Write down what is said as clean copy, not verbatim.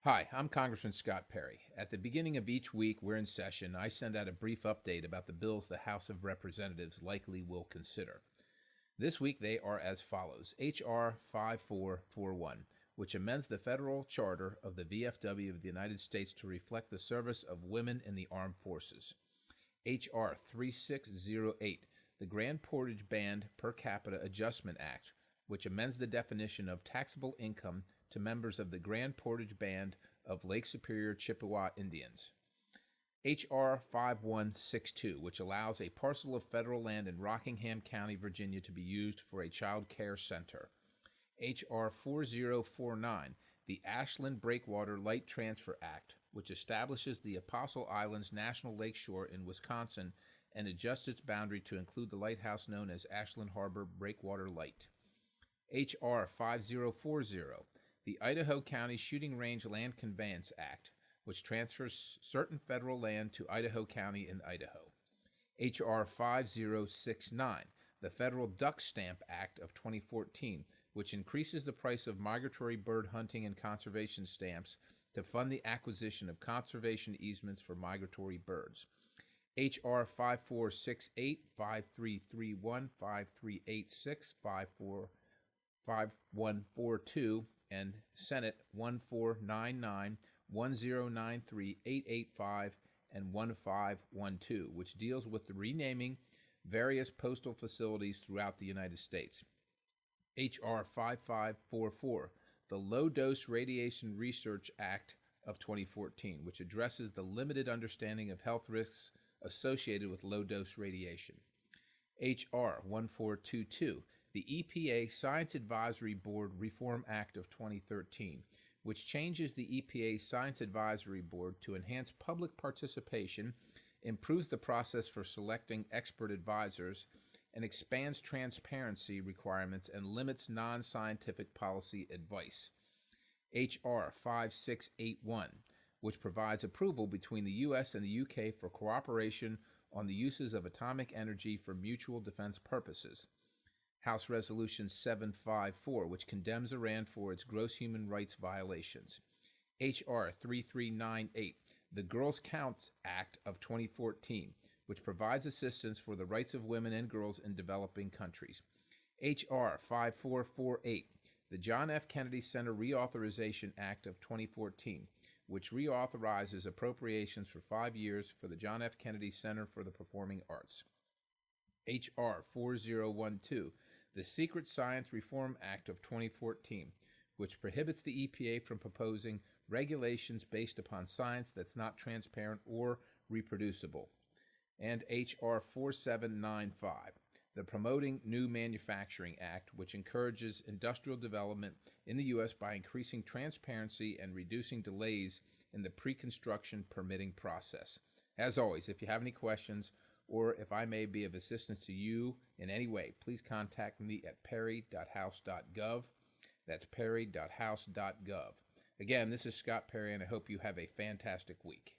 Hi, I'm Congressman Scott Perry. At the beginning of each week we're in session, I send out a brief update about the bills the House of Representatives likely will consider. This week they are as follows: H.R. 5441, which amends the federal charter of the VFW of the United States to reflect the service of women in the armed forces. H.R. 3608, the Grand Portage Band Per Capita Adjustment Act, which amends the definition of taxable income to members of the Grand Portage Band of Lake Superior Chippewa Indians. H.R. 5162, which allows a parcel of federal land in Rockingham County, Virginia to be used for a child care center. H.R. 4049, the Ashland Breakwater Light Transfer Act, which establishes the Apostle Islands National Lakeshore in Wisconsin and adjusts its boundary to include the lighthouse known as Ashland Harbor Breakwater Light. H.R. 5040, the Idaho County Shooting Range Land Conveyance Act, which transfers certain federal land to Idaho County in Idaho. H.R. 5069, the Federal Duck Stamp Act of 2014, which increases the price of migratory bird hunting and conservation stamps to fund the acquisition of conservation easements for migratory birds. H.R. 5468, 5331, 5386, 5142, and Senate 1499, 1093, 885, and 1512, which deals with the renaming various postal facilities throughout the United States. H.R. 5544, the Low Dose Radiation Research Act of 2014, which addresses the limited understanding of health risks associated with low-dose radiation. H.R. 1422, the EPA Science Advisory Board Reform Act of 2013, which changes the EPA Science Advisory Board to enhance public participation, improves the process for selecting expert advisors, and expands transparency requirements and limits non-scientific policy advice. H.R. 5681, which provides approval between the U.S. and the U.K. for cooperation on the uses of atomic energy for mutual defense purposes. House Resolution 754, which condemns Iran for its gross human rights violations. H.R. 3398, the Girls Count Act of 2014, which provides assistance for the rights of women and girls in developing countries. H.R. 5448, the John F. Kennedy Center Reauthorization Act of 2014, which reauthorizes appropriations for 5 years for the John F. Kennedy Center for the Performing Arts. H.R. 4012, the Secret Science Reform Act of 2014, which prohibits the EPA from proposing regulations based upon science that's not transparent or reproducible. And H.R. 4795, the Promoting New Manufacturing Act, which encourages industrial development in the U.S. by increasing transparency and reducing delays in the pre-construction permitting process. As always, if you have any questions or if I may be of assistance to you in any way, please contact me at perry.house.gov. That's perry.house.gov. Again, this is Scott Perry, and I hope you have a fantastic week.